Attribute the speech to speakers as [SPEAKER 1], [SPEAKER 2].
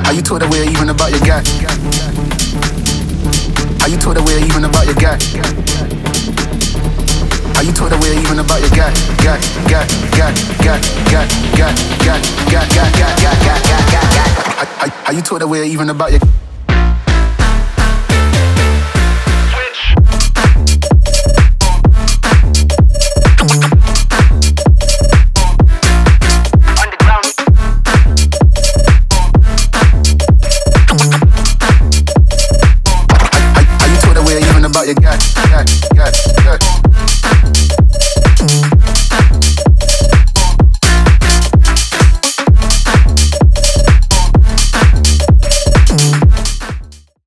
[SPEAKER 1] How you talk that way even about your guy? How you talk that way even about your guy? How you talk that way even about your guy? How you talk that way even about your